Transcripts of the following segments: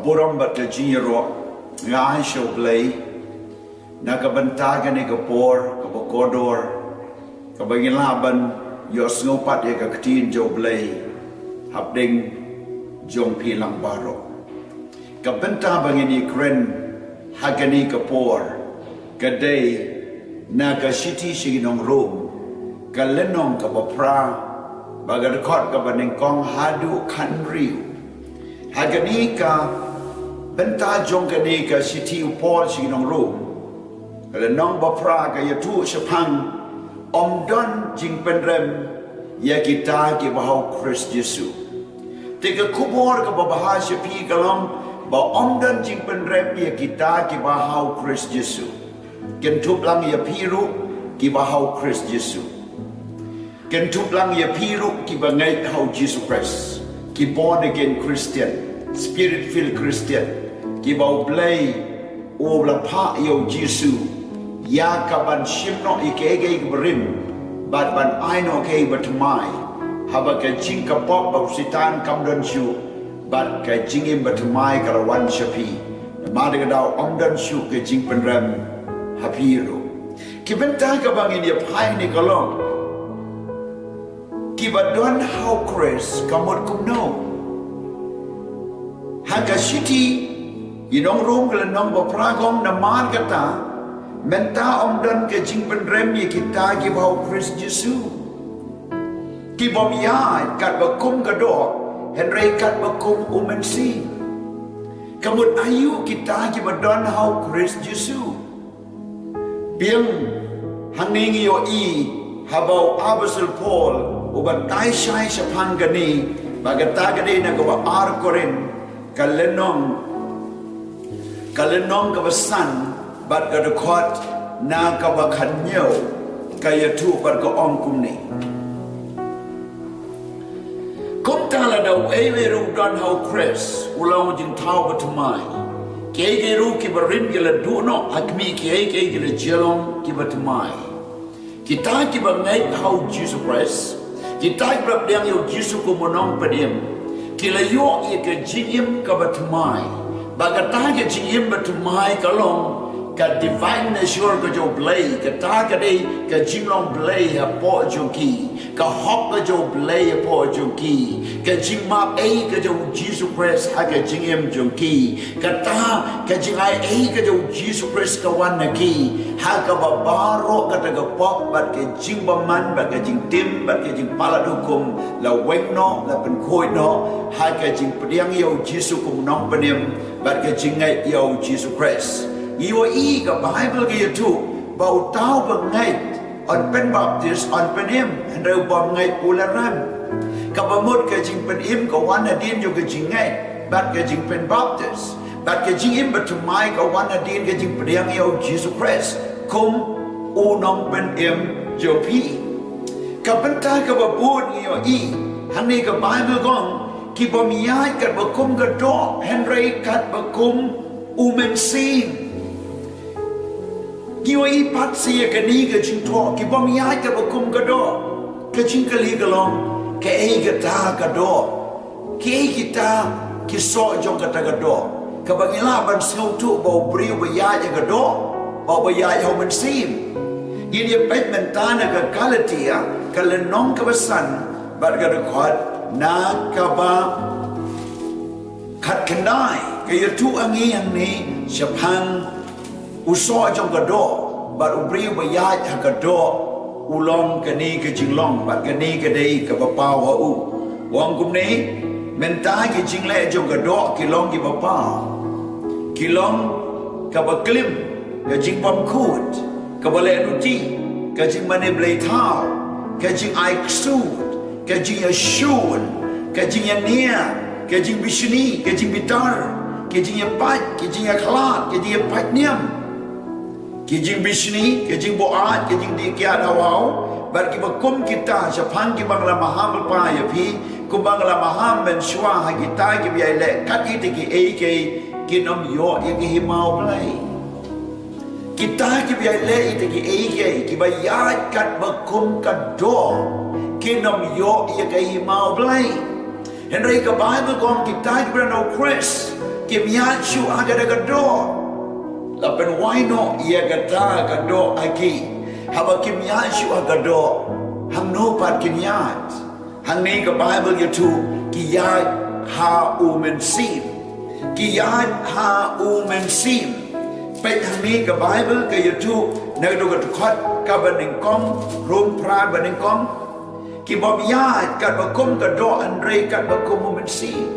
kapuram bat ke jiro ngai show play nakabantagan ni kapor kabakodor kabangilaban yos ngopat ya kaktin jo play habding jong pilang baro kabenta bangini kren hagani kapor kadai naga city sinong room kalenong kabapra bagadakot kabaneng kong hadu kanriu hagani ka benta jong kani ka city upol sinong room kalenong bapra ka yatu sepang omdon jingpynrem ya kita ki bahau Khrist Jisu tiga kubur ka babahasya pi kalong ba omdon jingpynrem ya kita ki bahau Khrist Jisu kentup lang ya piru ki bahau Khrist Jisu kentup lang ya piru ki bangai hau Jesus Christ ki born again Christian spirit filled Christian ki bau play o la pa yo Jisu ya kaban shimno ikege brim bad ban aino ke but mai haba ka jingka pop of sitan kamdon shu bad ka jingim but mai karawan shapi madaga daw omdan shu ke jingpynrem hapiro kibenta ka bangin ya pai ni kolong kibadon how Khrist kamot kumno haga city inong room kala nong bapragong naman kata menta omdan ke jingpynrem ye kita ki bahau Khrist Jisu ki bom ya kat bakum kado henry kat bakum umensi kamut ayu kita ki badon hau Khrist Jisu biang hangning yo i habau abasul Paul ubat tai shai sapang gani bagata gani na ko R Korin kalenong kabasan bat gadakot na kabakanyo kaya tu bar ko om kumni kum tala daw eweru don how Khrist ulang jing tau batumai kege ru ki barim gila duno akmi kege gila jelong ki batumai kita ki bangai how Jesus Christ kita ki yang yo Jesus ko monong padim kila yo ye ke jingim ka batumai bagata ke jingim batumai kalong ka divine nature ka jo blay ka ta ka dei ka jinglong blay ha po jo ki ka hop ka jo blay ha po jo ki ka jingma ei ka jo Jesus Christ ha ka jingem jo ki ka ta ka jingai ei ka jo Jesus Christ ka wan na ki ha ka babaro ka ta ka pop bat ka jingba man bat ka jing tim bat ka jing pala hukum la weng no la pen khoi no ha ka jing pediang yo Jesus kum nong penim bat ka jingai yo Jesus Christ Iwa i ka Bible ka yatu bau tau bangai on pen baptist on penim hendau bangai ularam ka bamut ka jing penim ka wana din yo ka jingai bat ka jing pen baptist bat ka jing im batumai ka wana din ka jing pediang yo Jesus Christ kum unong penim jo pi ka benta ka babun yo i hani ka Bible gong ki bamiyai kat bakum ka do henry kat bakum umensin Kiwa ipat siya kani ka jing to ki bom yai ka bakum ka do ka jing ka li galong ka ei ka ta ka do ki ei kita ki so jong ka ta ka do ka bangila ban sngau tu bau briu ba ya ka do bau ba ya ho men sim ini pet mentana ka kalatia ka lenong ka basan bar ka khot na ka ba khat kendai ka yatu angi ang ni syapang uso jong kado bar ubri bayat ha kado ulong kani ke jinglong bat kani ke dei ke bapa wa u wong kum ni menta ke jingle jong kado kilong ki bapa kilong ka baklim ke jing pom kut ka bale nuti ke jing mane blai thao ke jing ai ksud ke jing ashun ke jing nia ke jing bishni ke jing bitar ke jing pat ke jing khlat ke jing pat niam kijing bisni, kijing boat, kijing dikiat awau, bar ki bakum kita sapang ki bangla maham pa ya pi, ku bangla maham ben shwa ha kita ki biai le kat ite ki ei ke ki nom yo ye ki himau plai. Kita ki biai le ite ki ei ke ki bayat kat bakum kat do ki nom yo ye ki himau plai. Henry ka Bible kong kita ki brano Khrist kimya shu agada gado lapen waino ia gata gado agi haba kimya shu agado hang no pat kinyat hang ni ka Bible yatu kiyat ha umen sim kiyat ha umen sim pe hang ni ka Bible ka yatu nagdo ka khot ka baning kom rum pra baning kom ki bom yat kat bakum ka do andre kat bakum umen sim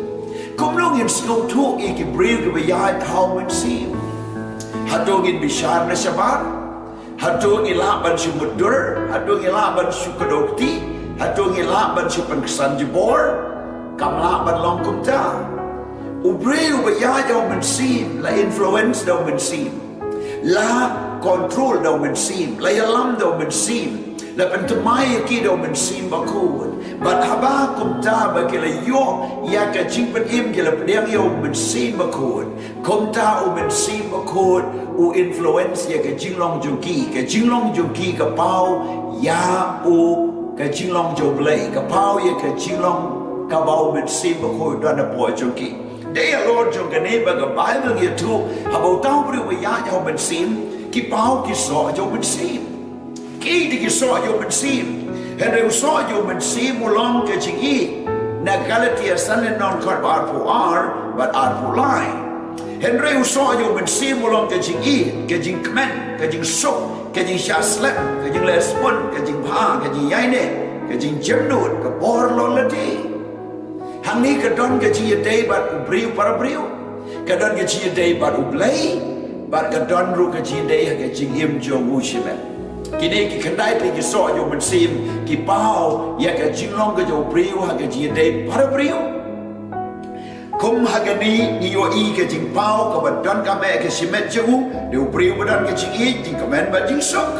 kum long in snow tu e ki bril ka yat ha umen sim hatong in bishar na shabar hatong ilaban sumudur hatong ilaban sukadokti hatong ilaban supan jibor kamlaban long kumta ubreu bayaya daw mensim la influence daw mensim la control daw mensim la yalam daw mensim la pentumay ki daw mensim bakun but haba kumta bagila yo ya ka jingpynrem gila pedang yo mensim bakun kumta u mensim bakun u influence ya ka jinglong jungki ka pau ya u ka jinglong joblay ka pau ya ka jinglong ka bau mensim bakun dana po jungki Day Lord jong kane baga Bible ye tu habau tau bru ya yo mensim ki pau ki so yo mensim ki di ki so yo mensim henry so yo mensim ulong ke chingi na Galatia sanen non kar bar pu ar but ar pu line henry so yo mensim ulong ke chingi ke jing kmen ke jing so ke jing shaslep ke jing lespon ke jing pa ke jing yaine ke jing jemnut ke bor lo lati hang ni ka don ka chi day bat ubriu para briu ka don ka chi day bat ublay bat ka don ru ka chi day ka chi im jo wu shimen kini ki kandai pe ki so yo mensim ki pau ya ka jinglong ka jo briu ha ka chi day para briu kum ha ka ni yo i ka jing pau ka bat don ka me ka shimet jo de ubriu ba don ka chi i jing ka men ba jing sok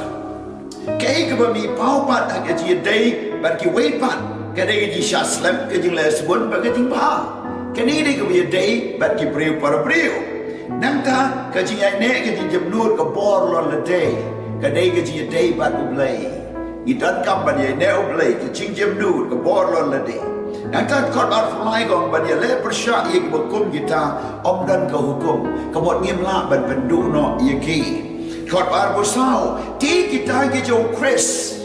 kai ka ba mi pau pat ha ka chi day bat ki wait pat kadai ji shaslam ke jing lesbon ba ke jing ba kani ni ke ye day bat ki breu para breu nangta ke jing ai ne ke jing jemnur ka bor lo le day kadai ke ji day bat ublay i dan kam ban ye ne ublay ke jing jemnur ka bor lo le day nangta kot ar fly gong ban ye le persha ye ke kum kita om dan ka hukum ka bot ngim la ban pendu no ye ki kot ar bo sao ti kita ke jo Khrist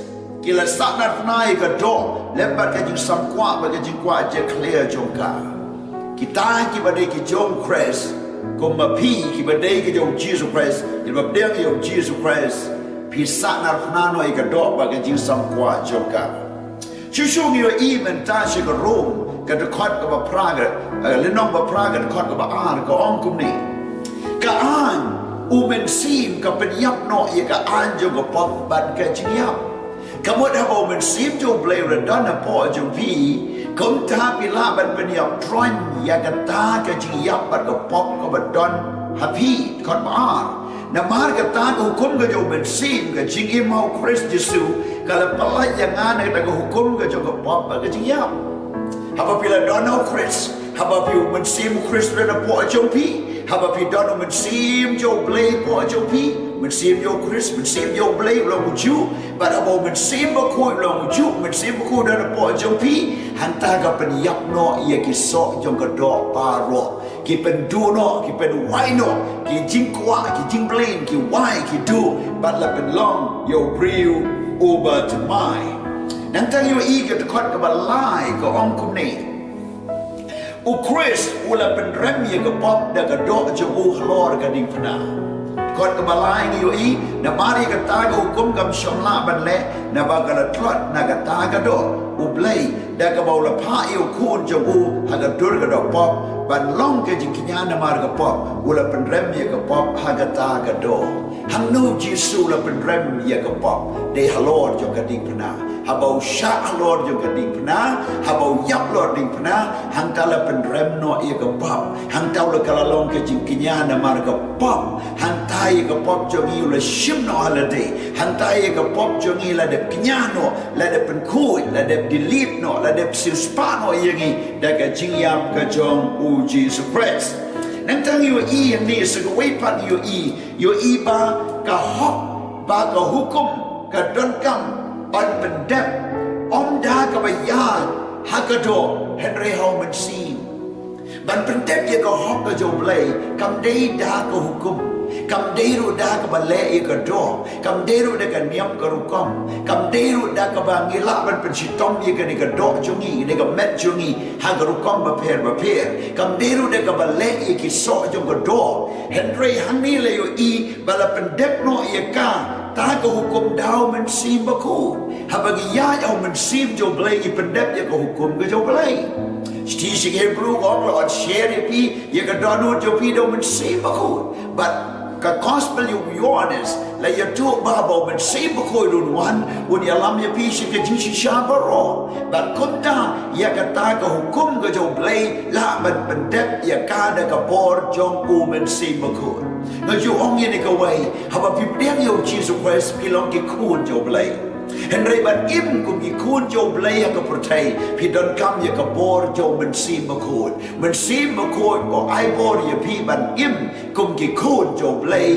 kila saknat nai ka do lebat ka jing samkwa ba ka jing kwa je clear jongka kita ki bade ki jong Khrist ko ma pi ki bade ki jong Jesus Christ ki ba deng yo Jesus Christ pi saknat nano ka do ba ka jing samkwa jongka chu ngi yo i men ta shi ka rom ka de khot ka ba praga le nong ba praga de khot ka ba an ka ong kum ni ka an u men sim ka pen yap no ye ka an jo ka pop ban ka jing yap kamu dah bawa mensim jo blay redan apa jo pi kum ta pila ban peniap tron ya kata ke jiap bat ke pop ke badon happy kon mar na mar kata hukum ke jo mensim ke jingi mau Khrist Jisu kalau pelai jangan ada ke hukum ke jo ke pop ke jiap apa pila donau Khrist apa pi mensim Khrist redan apa jo pi apa pi donau mensim jo blay apa jo pi mensim yo Khrist mensim yo blay long ju but abo mensim ba ko long ju mensim ko dan po jong pi hanta ga pen yap no ye ki so jong ga do pa ro ki pen du no ki pen wai no ki jing kwa ki jing blame ki wai ki do but la pen long yo briu over to mine nang tang yo i ga khot ga ba lai ko ong kum ni u Khrist ula pen rem ye ga pop da ga do jo u hlor ga ding phna kot ke balai ni yo i na mari ka ta hukum kam shomla ban le na ba ka trot na ka ta ka do u blai da ka ba la pha yo khun jo u ha ka dur ka do pop ban long ke jing kinya na mar ka pop u la pen rem ye ka pop ha ka ta ka do hang no Jisu la pen rem ye ka pop de halor jo ka ding pna ha ba sha halor jo ka ding pna ha ba yap lor ding pna hang ta la pen rem no ye ka pop hang ta la ka long ke jing kinya na mar ka pop hang ta ye ka pop jo gi la shim no holiday hang ta ye ka pop jo gi la de kinya no la de pen khu la de delete no la de sil spa no ye gi da ka jing yam ka jong u Jesus Christ nang tang yo i ni se ko wei pat yo i ba ka hop ba ka hukum ka don kam on pendep om da ka ba ya ha ka do henry how man sim บันเป็นเด็กยังก็ฮอกก็จบเลยคำได้ด่าก็หุกุมคำได้รู้ด่าก็บันเละยังก็ดอคำได้รู้ด่าก็เนียมก็รุกอมคำได้รู้ด่าก็บางยีละมันเป็นชิตอมยังก็นี่ก็ดอจงงี้นี่ก็เม็ดจงงี้หางก็รุกอมบะเพรคำได้รู้ด่าก็บันเละยังกิโซจงก็ดอเห็นไรฮันนี่เลยอีบันละเป็นเด็กน้อยยังกาตาก็หุกุมดาวมันซีมบะคูหาบางยาเอามันซีมจบเลยอีเป็นเด็กยังก็หุกุมก็จบเลยที่สิ่งเห็นรู้ของเราอัดเชร์ให้พี่ยังก็ดอนูจบพี่ดาวมันซีมบะคูบัดก็คอสเปลอยู่ยอนิสและยาทุบาบมันซีบะคูรุนวันวันยาลามยาพี่สิ่งที่ชิชาบรอบัดคนตายากตาก็หุกุมก็จบเลยละมันเป็นเด็กยากาเด็กก็ปอร์จงกูมันซีบะคูก็อยู่ห้องยันก็ไว้หาว่าพี่เรียกอยู่จีสุคริสต์พี่ลองกิคูนจบเลยเห็นไรบันอิ่มกุมกิคูนจบเลยยังกับประเทศพี่ดอนคำยังกับบอร์จงมันซีมะคูนมันซีมะคูนก็ไอบอร์ยังพี่บันอิ่มกุมกิคูนจบเลย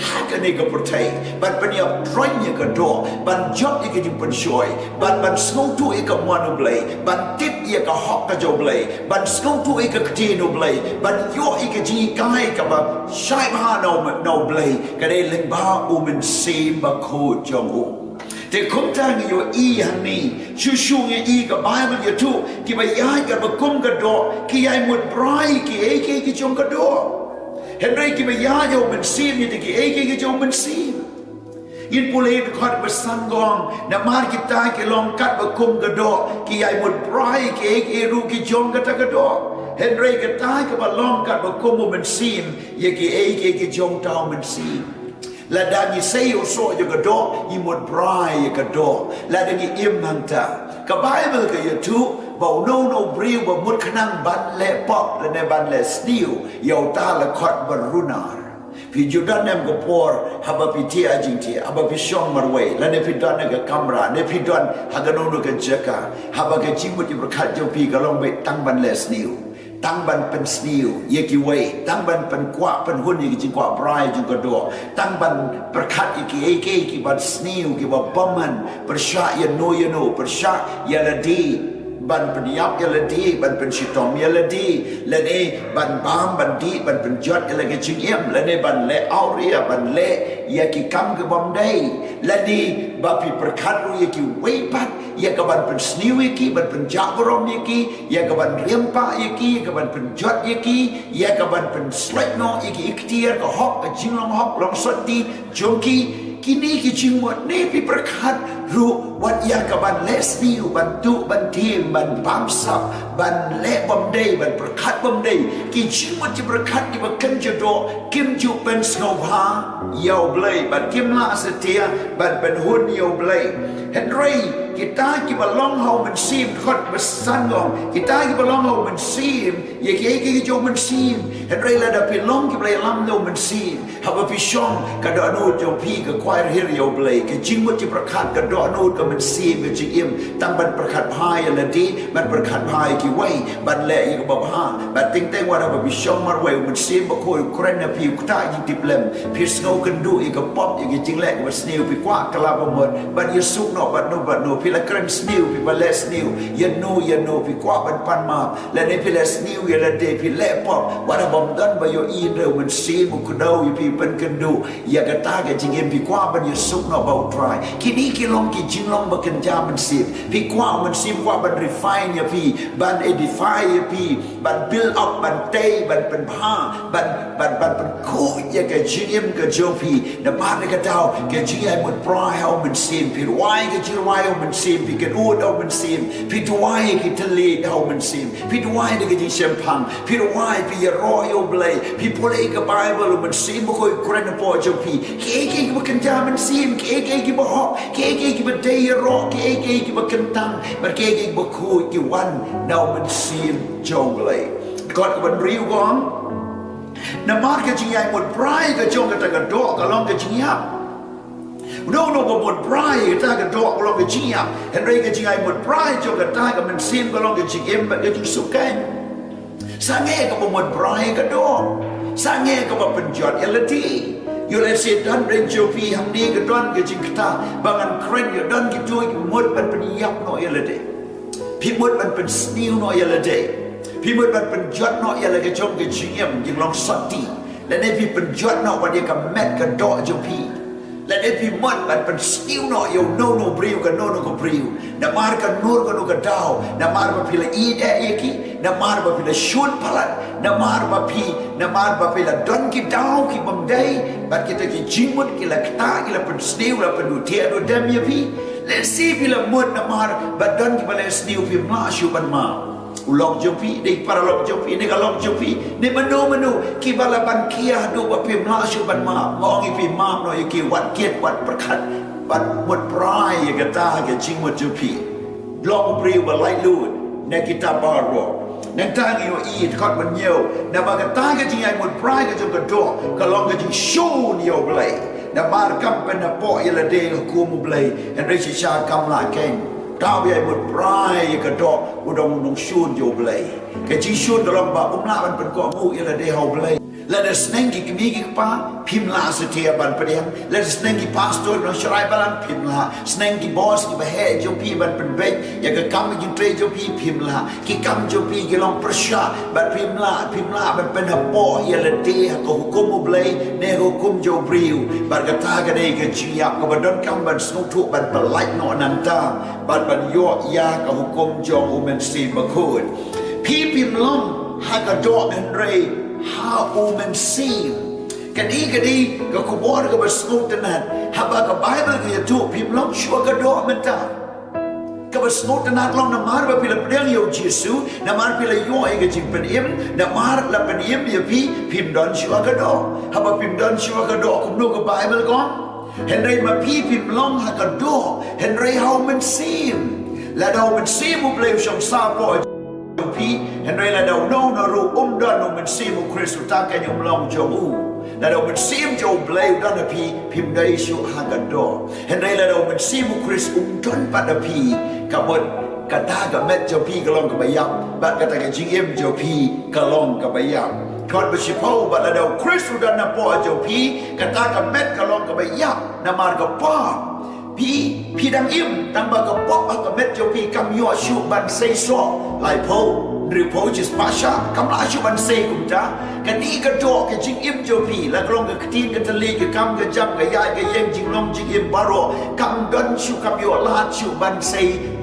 หากันในกับประเทศบันเป็นยังทรอยยังกับดอบันจบยังกับจิงเป็นช่วยบันสงทุยังกับมนุษย์เลยบันติดยังกับฮอกกับจบเลยบันสงทุยังกับทีนุเลยบันย่อยังกับจีกายกับแบบใช้บ้านเอาเลยก็ได้เล่นบ้ามันซีมะคูนจงอุแต่คนทางอยู่อีหันนี้ชูอีกับไบเบิลอยู่ทุกที่ไปย้ายกับกุมกระโดดที่ย้ายหมดไบรที่ที่จงกระโดดเห็นไรที่ไปย้ายอยู่มันซีมที่ที่จงมันซีมยินปุเรนขอดมาสังกองนมาร์กิตาที่ลองกัดมากุมกระโดดที่ย้ายหมดไบรที่รู้ที่จงกระโดดเห็นไรก็ตายกับมาลองกัดมากุมมันซีมยังที่จงเท้ามันซีมและดังนี้เสียโซ่ยังกระโดดยิ่งหมดปลายยังกระโดดและดังนี้อิ่มหังตากับไบเบิลก็ยังทุกบอกโนบริวบอกมุดขนังบันเล่ปอกและในบันเล่สติลยาวตาและขอดบรรลุนาร์พี่จุดนั้นเนี่ยก็พอฮับพี่ที่อาจิงที่ฮับพี่ช่องมาไว้และในพี่ดอนเนี่ยก็คัมราในพี่ดอนฮักโนก็เจก้าฮับก็จิงมุดที่ประคัดเจ้าพี่ก็ลองไปตั้งบันเล่สติลตั้งบันเป็นสนิลเยกิเวตั้งบันเป็นกว่าเป็นหุ่นยี่จิงกว่าบรายจิงกระโดดตั้งบันประคัดยี่กี่บันสนิลกี่บันบอมมันประชายันโนประชายันดีบันเป็นยับยันดีบันเป็นชิตอมยันดีและนี่บันบามบันดีบันเป็นจอดยันจิงเอ็มและนี่บันเละเอาเรียบันเละยกิคำกับบอมได้และนี่บันพิประคัดรู้ยกิเวปัดยังกับบันเป็นสนิวยี่บันเป็นจับรมยี่ยังกับบันเรียมปะยี่กับบันเป็นจอดยี่ยังกับบันเป็นสไลด์โนยี่อีกทีก็ฮอกจิงลองฮอกลองสตีจงกินี่จิงหมดนี่พิประคัดรู้วัดยังกับบันเลสนิวบันตุบันทีมบันปั๊มซับบันเละบอมได้บันประคัดบอมได้กิจิงหมดที่ประคัดที่บันกันจะโดกิมจูเป็นสโนว์ฮายาวเบลย์บันกิมลาสเตียบันเป็นหุ่นยาวเบลย์เห็นไรกิตากิบลองเฮามันซีมขดมันสันกองกิตากิบลองเฮามันซีมยังกี่โจมันซีมเห็นไรระดับพี่ลองกิบเลยลำโนมันซีมหากว่าพี่ช่องกระโดดนูดโจพี่ก็ควายเฮียบเลยก็จริงว่าจะประคัดกระโดดนูดก็มันซีมก็จริงอิ่มตั้งบันประคัดพายอะไรดีบันประคัดพายกี่ไว้บันเละยังบอกฮ่าบันติ้งเต้งว่าเราพี่ช่องมาไว้มันซีมบางคนเครนเนี่ยพี่กุตายิงติดเล่มพี่สโนกันดูอีกกับป๊อปอย่างจริงแหละกับสเนลพี่กว่ากลาบหมดบันยูสุกเนาะบันโนพี่ละเครนสเนลพี่บันเลสเนลยันโนพี่กว่าบันปันมาและในพี่เลสเนลยันละเดพี่เละป๊อปว่าเราบ่มดันบอยู่อินเร็วมันซีมกุดาวพี่เป็นกันดูอยากกระตากจริงเอ็มพี่กว่าบันยูสุกเนาะเบาทรายคิดนี้กิลงกิจิงลงบันกันจามันซีมพี่กว่ามันซีมกว่าบันรีไฟน์เนี่ยพี่บันเอดิฟายพี่บันบิลอัพบันเตยบันเป็นผ้าบันเป็นคู่อยากจะจิงเอ็มกับโจพี่ในบ้านในกระดาวแกจิงไอ้หมดปลายเอามันซีมพี่วายก็จิงวายเอามันซีมพี่กันอูดเอามันซีมพี่ถวายกิทะเลเอามันซีมพี่ถวายนี่ก็จิงเชมพังพี่ถวายพี่ยารอยเอาเบลย์พี่พูดเองกับไบเบิลมันซีมบุคอยกรีนปอโจพี่เก๋กิบกันจามันซีมเก๋กิบฮอกเก๋กิบเดียรอเก๋กิบกันตังมันเก๋กิบคุยกี่วันเอามันซีมโจเบลย์ก่อนมันรีวกองน้ำมันก็จิงใหญ่หมดปลายก็จงกันตะกันโดก็ลองกันจิงยับโน่บ่หมดปลายตากันโดก็ลองกันจิงยับเห็นไรก็จิงใหญ่หมดปลายจงกันตาก็มันซีมก็ลองกันจิงเอ็มมันก็จิงสุกันสังเกตก็บ่หมดปลายก็โดสังเกตก็บ่เป็นจอดเอลทีอยู่ในเสียดันเรนโจพีฮัมดีก็ดอนก็จิงตาบางอันเครนก็ดอนก็จุยหมดมันเป็นยับหน่อยเอลทีพี่หมดมันเป็นสนิลหน่อยเอลที พี่มืดบันเป็นยอดเนาะอย่าเลยกระชงกระชิงยังลองสติและในพี่เป็นยอดเนาะวันเดียวกับแมทกระโดดเจ้าพี่และในพี่มืดบันเป็นสติวเนาะอยู่โน่บริวกันโน่ก็บริวน้ำมาร์กันนูกันนูกันดาวน้ำมาร์มาพี่ละอีเดเอกี้น้ำมาร์มาพี่ละชุนพลัดน้ำมาร์มาพี่ละดอนกิดาวกิบัมเดย์บัดkitaจิงมุดกิละตากิละเป็นสติวละเป็นดูเทียดูเดมีพี่และซีพี่ละมุดน้ำมาร์บัดดอนกิบัลเลสติวพี่มาชูบันมาulok jopi dei para lok jopi ni kalok jopi ni menu ki bala ban kia do ba pim la shu ban ma ngong i pim ma no ki wat kiet wat prakat wat mut prai ya kata ke jing mut jopi lok pri ba lai lu ne kita baro nang tang yo i khot ban yo na ba kata ke jing ai mut prai ke jo ka do ka long ke jing shu ni yo blai na bar kam pen na po ya la de ku mu blai en re chi sha kam la kenก้าวใหญ่หมดปลายกระดกอุดมนงชูนโยบเลยแกจีชูนตลอดบ่าอุ้มลามันเป็นกอมูเอลเดฮาบเลยและเดสเนงกิมีกิป้าพิมลาสเทียบันประเดียงและสเนงกิพาสตัวน้องชายบาลันพิมลาสเนงกิบอสกิบะเฮโจพีบันเป็นเบกอยากกำกินเตรโจพีพิมลากิกำโจพีกิลองประชาบันพิมลาบันเป็นหับปอเอลเดฮก็หุกุมอุบเลยเนหุกุมโจบริวบันกระทากระเดกจียบก็บันดอนกำบันสนุทุบันปลายนอนันตาบันย่อยาก็หุกุมโจอุเมนซีบะคูดพี่พิมล้อมฮากระโดอันเรhow women seem กันดีก็ขบวนก็มาสนุกกันนั่นฮับกับไบเบิลก็จะถูกพิมพ์ลงชัวกระโดดมันตาก็มาสนุกกันนั่นลองน้ำมันไปพิลเปรี้ยงอยู่ยิสุน้ำมันพิลย่อยก็จิงเป็นอิ่มน้ำมันละเป็นอิ่มอย่าพี่พิมพ์ดอนชัวกระโดดฮับพิมพ์ดอนชัวกระโดดคุณดูกับไบเบิลก่อนเห็นไรมาพี่พิมพ์ลงฮักกระโดดเห็นไร how women seem และ how women seem มุเปลวชมซาปอพี่เห็นไรละเราโน่นรูดอนมันซีมุคริสต์ตาแกยมลองจมูและเรามันซีมโจเบลดอนพี่พิมได้ชูฮากระโดเห็นไรละเรามันซีมุคริสต์ดอนปัดพี่กับมันกระตากับเม็ดเจ้าพี่ก็ลองกับใบยับบัดกระตากับจิงเอ็มเจ้าพี่ก็ลองกับใบยับคอนเบชิพาวบัดละเราคริสต์ดอนนับปอเจ้าพี่กระตากับเม็ดก็ลองกับใบยับน้ำมันกับป้าพี่ดังอิ่มดังบากปอกกับเม็ดเจ้าพี่กำยอชูบันเซโซไลโพหรือโพจิสปาชากำลาชูบันเซกุมจ้ากันนี้กระโดดกันจิงอิ่มเจ้าพี่และกลงกับทีนกันทะเลกับกำกับจับกับยายกับเย่งจิงลงจิงอิ่มบาโรกำดันชูกำยอลาชูบันเซ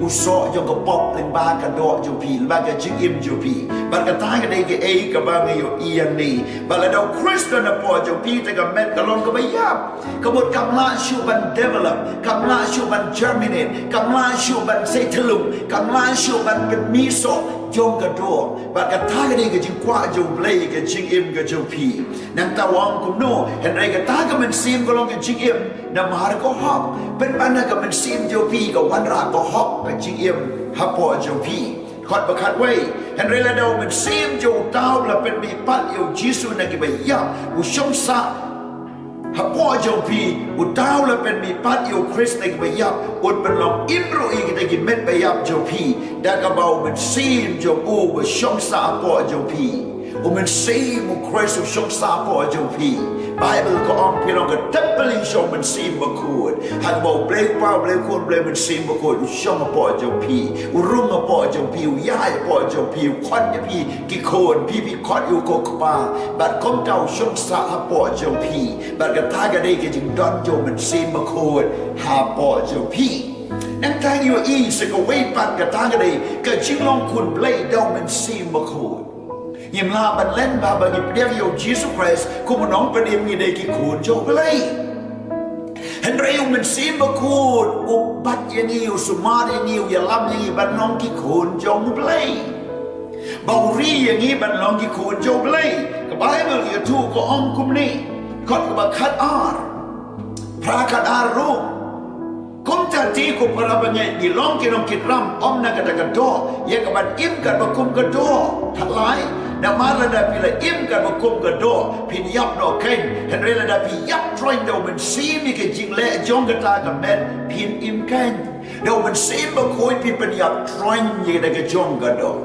อุโซยงกับปอกเล่นบากระโดดเจ้าพี่บากับจิงอิ่มเจ้าพี่บากระตายกันได้กับกับบางอยู่อียงนี้บาละดาวคริสต์นะปอเจ้าพี่แต่กับเม็ดกับลงกับใบยับกบฏกำลาชูบันเดเวลอปกำลาชูบันเจอร์มิเนตกำลาชูบันเซทลุมกำลาชูบันเป็นมีโซจงกระโดดบัดกระทากระดิ่งก็จึงกว่าจงเบลก็จึงอิ่มก็จงพีนังตาวังกุมโนเห็นไรกระทาก็มันซีมก็ลองก็จึงอิ่มน้ำหาก็ฮอบเป็นปัญหาก็มันซีมจงพีก็วันราก็ฮอบก็จึงอิ่มฮับพอจงพีขอดประคัดไว้เห็นไรละเดามันซีมจงเต้าละเป็นมีปัดอยู่ยิสุนักกิบยับอุชมซาฮับพ่อเจ้าพี่อุดดาวและเป็นมีปัดอยู่คริสต์ในกบยับอุดเป็นลองอิมรูอีกในกินเม็ดใบยับเจ้าพี่ดากระเบาเป็นซีมเจ้าอูว่าชงซาพ่อเจ้าพี่อุมันซีมคริสต์ชงซาพ่อเจ้าพี่ไบเบิลก็อ้อมพี่น้องก็ทับเปลี่ยนชงมันซีมมาคูดหากบอกเบลกเปล่าเบลกคูดเบลมันซีมมาคูดอุชงพ่อเจ้าพี่อุรุ่งพ่อเจ้าพี่อุย่ายพ่อเจ้าพี่ควันเจ้าพี่กี่คนพี่คอนอยู่โกกบ้าบัดคมเก่าชงซาพ่อเจ้าพี่บัดกระทากระได้ก็จึงดอนโจมันซีมมาคูดหาพ่อเจ้าพี่นั่งทางอยู่อีสก็เวปัดกระทากระได้ก็จึงลองคุณเบลดเอามันซีมมาคูดยิมลาบันเล่นบาบันยิบเรียกโยจิสุคริสคุมน้องประเดี๋ยวมีได้กี่ขูดโจไปเลยเห็นเร็วมันซีมขูดอุบัติยังงี้สุมาอย่างงี้อย่าล้ำอย่างงี้บันน้องกี่ขูดโจไปเลยเบารีอย่างงี้บันน้องกี่ขูดโจไปเลยกับไอ้เมื่อกี้ถูกก็อ้อมคุมนี่ขอดกับขัดอาร์พระขัดอาร์รูคงจะตีกุปราบังเงดีล้องกินองกินรำอ้อมนักกระโดดยังกับมันอิ่มกันมาคุมกระโดดทัดไลนามาระดับพิลอิ่มกันมาคุมกระโดดพินยับดอกเข่งเห็นเรื่องระดับพิยับทรอยเดามันซีมีกันจริงและจงกระตากับแม่พินอิ่มเข่งเดามันซีมาคุยพินเป็นยับทรอยยังได้กับจงกระโดด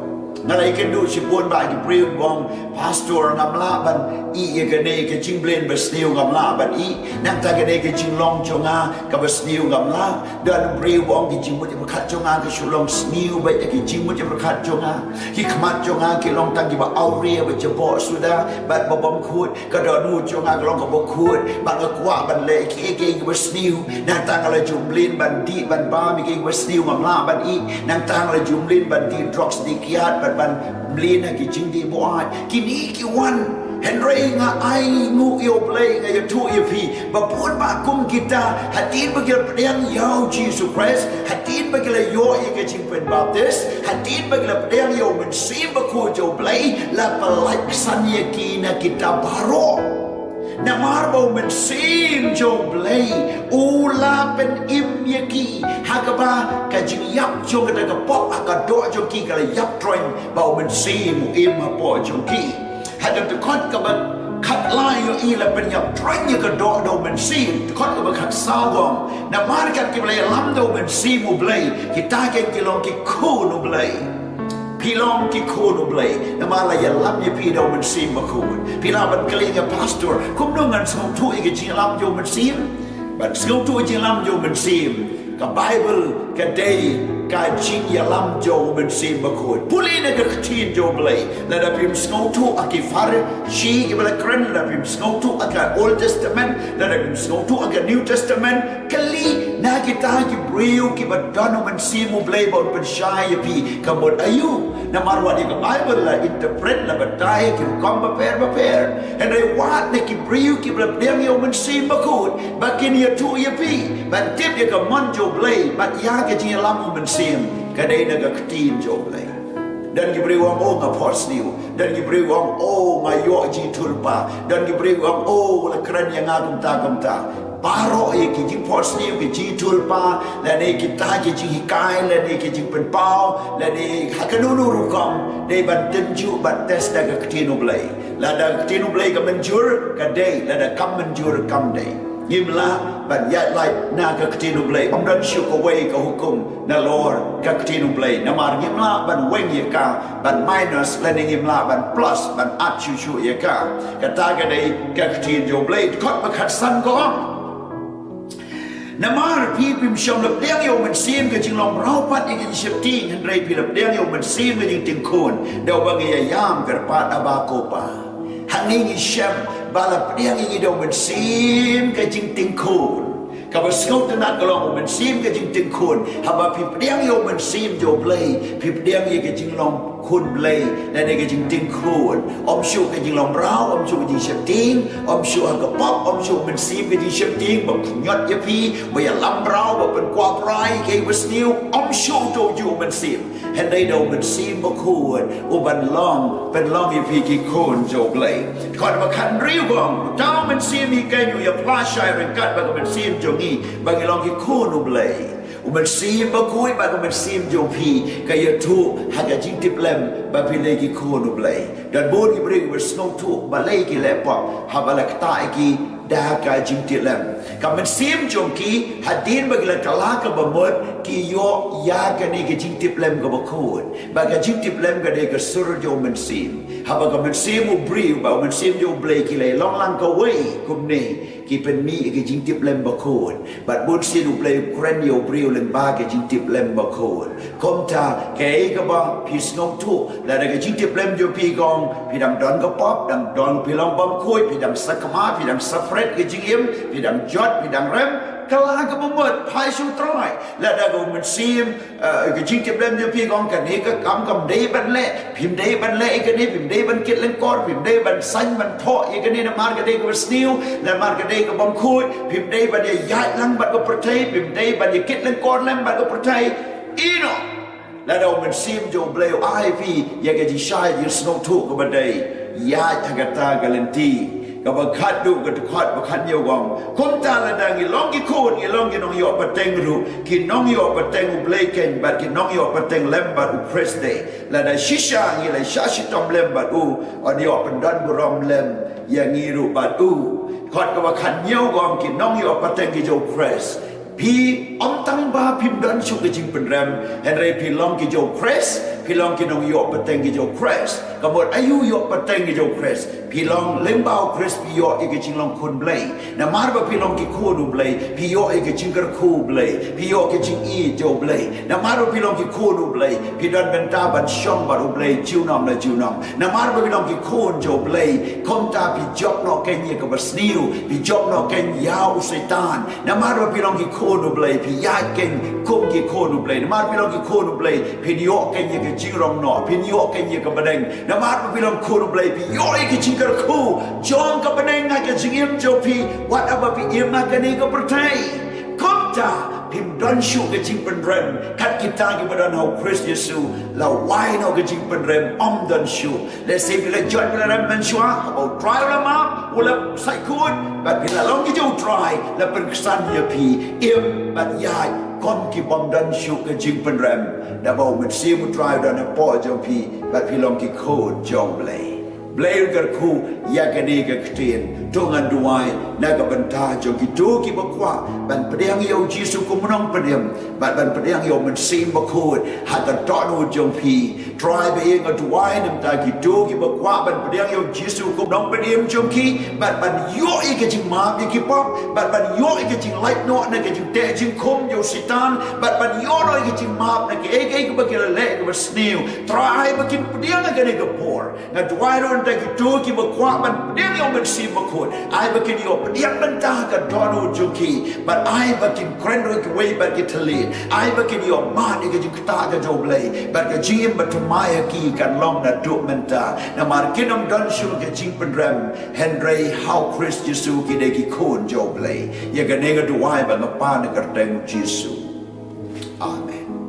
ngalai kan du sipun ba ki priu bong pastor ngamla ban I ye gane ke jing blen besniu ngamla ban I nak ta gane ke jing long chonga ka besniu ngamla dan priu bong ki jing mut berkat chonga ke shulong sniu ba ki jing mut berkat chonga ki khmat chonga ki long tang ki ba auria ba jebo sudah bat bom khut ka do nu chonga ka long ka bo khut ba ka kwa ban le ki ke besniu nak ta ngala jum blin ban di ban ba mi ke besniu ngamla ban I nak ta ngala jum blin ban di drugs di kiat ban blin ki jing di boat kini ki wan Henry nga ai ngu yo play nga yo tu yo pi ba pun ba kum kita hatin bagil pedang yo Jesus Christ hatin bagil yo ke jingpen baptist hatin bagil pedang yo men sim ba ko jo play la palak san ye ki na kita baro na marbo men sim jo play ula pen im ye ki hakaba ka jing yap jo ka ka pop ka do jo ki ka yap troin ba men sim im po jo ki hadap te kot ka ba khat lai yo I la pen yap troin ye ka do men sim te kot ka ba khat sawom na mar ka ki blai lam do men sim u blai ki ta ke ki long ki ko no blai Pilong ki kono blay na mala ya lam ye pi do men sim ba ko pila ban kling ya pastor kum no ngan song tu I ke jing lam jo men sim ban song tu jing lam jo men sim ka bible ka day ka jing ya lam jo men sim ba ko puli na ka tin jo blay la da pim song tu aki far shi ki bala kren la pim song tu aka old testament la da pim song tu aka new testament kali na kita ki brio ki ba dano men sim mo blay ba pen shy pi ka mod ayu na marwa di ka bible la interpret la batay ki kom ba per and I want na ki brio ki bla dem yo men sim ba ko ba kin ya tu ya pi ba tip ya ka mon jo blay ba ya ka ji lam men sim ka dai na ka tin jo blay dan ki brio ang nga pos niu dan ki brio ang nga yo ji tulpa dan ki brio ang la kran ya ngam ta Baro ki jing pos ni ki jing tulpa la ne ki ta ki jing hikai la ne ki jing pen pau la ne hakanunu rukom de ban tenju ban tes da ka tinu blai la da tinu blai ka menjur ka day la da kam menjur kam day Imla ban yat lai na ka tinu blai om dan shu ko wei ka hukum na lor ka tinu blai na mar imla ban weng ye ka ban minus la ne imla ban plus ban at shu ye ka ta ka dai ka tinu blai kot ba khat san ko Namar pi pim shom lap deng yo men sim ke jing long rau pat ye jing shep ting han rei pi lap deng yo men sim ke jing ting kon dau bang ye yam ker pat abako pa hanging shem balap deng ye do men sim ke jing ting kon ka ba skot na ka long men sim ke jing ting kon ha ba pi deng yo men sim jo play pi deng ye ke jing long kun blay na ne ke jing ting kun om shu ke jing long rau om shu ke jing shep ting om shu ha ka pop om shu men sim ke jing shep ting ba nyot ye pi ba ya lam rau ba pen kwa prai ke was new om shu do you men sim hen dai do men sim ba kun o ban long pen long ye pi ki kun jo blay kon ba kan riu bong ta men sim mi ke you ya pla shai ren kat ba men sim jo ngi ba ngi long ki kun o blay Umen sim ba kui ba umen sim jo pi ka ya tu ha ga jing tip lem ba pi le ki ko no blai dan bon ki bring wer snow tu ba le ki le pop ha ba la ta ki da ka jing tip lem ka men sim jo ki hadin ba la kala ka ba mod ki yo ya ka ni ki jing tip lem ka ba ko ba ka jing tip lem ka de ka sur jo men sim ha ba ka men sim u bri ba men sim jo blai ki le long lang ka wei kum ni ki pen mi ki jing tip lem ba ko but bon sim u blai kren yo bri len ba ke jing tip lem ba ko kom ta ke ka ba pi snow tu la da ke jing tip lem jo pi gong pi dang don ka pop dang don pi long bam khoi pi dang sakama pi dang safret ke jing im pi dang jot pi dang rem kala ka bomot pai shu trai la da go men sim ke jing tip lem jo pi gong ka ni ka kam dei ban le phim dei ban le ke ni phim dei ban kit len kor phim dei ban san ban tho ye ke ni na mar ka dei ko snew la mar ka dei ko bam khoi phim dei ban ye yai lang ban ko protei phim dei ban ye kit len kor lem ban ko protei ino la da men sim jo bleu ai pi ye ke ji shai ye snow tu ko ban dei ya thagata galenti ka ba khat du ka khat ba khat yo gong kom ta la dang i long ki khon i long ki nong yo pa teng ru ki nong yo pa teng u blai ken ba ki nong yo pa teng lem ba u press day la da shisha ngi la sha shi tom lem ba u on yo pa dan bu rom lem ya ngi ru ba u khat ka ba khat yo gong ki nong yo pa teng ki jo press pi Om tang ba pim dan su ke jingpynrem Henry pilong ki U Khrist pilong ki nong yo pateng ki U Khrist kamot ayu yo pateng ki U Khrist pilong lembau Khrist pi yo ke jinglong kun blai na mar ba pilong ki ku nu blai pi yo ke jingker ku blai pi yo ke jing i jo blai na mar ba pilong ki ku nu blai pi dan benta ban shong ba ru blai jiu nam na jiu nam na mar ba pilong ki ku jo blai kom ta pi job no ken ye ka basniu pi job no ken yau setan na mar ba pilong ki ku nu blai pi ya ken kum ki ku nu blai na mar pilong ki ku nu blai pi yo ken ye ke jing rong no pi yo ken ye ka badeng na mar ba pilong ku nu blai pi yo ke jing ku jong ka badeng nga ke jing im jo pi what aba pi im ma ke ni ka pertai kom ta pim don shu ke jingpynrem kat kita ki badan U Khrist Jisu la wai no ke jingpynrem om don shu le se bila jot bila ram man shua about try la ma ula sai kun but bila long ki jo try la perkesan ye pi im bat ya kon ki bom don shu ke jingpynrem da bo mit si mu try don po jo pi bat pilong ki ko jong blai Blai ker ku ya ke ni ke ktien tungan duai na ka benta jo ki tu ki bakwa ban pedang yo Jisu ku menong pedem ban pedang yo men sim bakut hat ta tonu jong pi try be ing a duai nam ta ki tu ki bakwa ban pedang yo Jisu ku menong pedem jong ki ban yo i ke jing ma bi ki pop ban yo i ke jing light no na ke jing te jing kom yo sitan ban yo no i ke jing ma na ke ke ba ke le ke ba snew try ba kin pedang ke ni ke por na duai ta ki tu ki bakwa ban pedang yo men sim bakut ai bakin yo pediang bentah ka donu juki but ai bakin krendo ki way but ki tali ai bakin yo man ki jikta ka joblay but ka jim but maya ki kan long na du menta na mar kinom don shu ke jingpynrem Henry how Khrist Jisu ki de ki kon joblay ye ga ne ga duai ba ngapa na ka teng Jisu amen.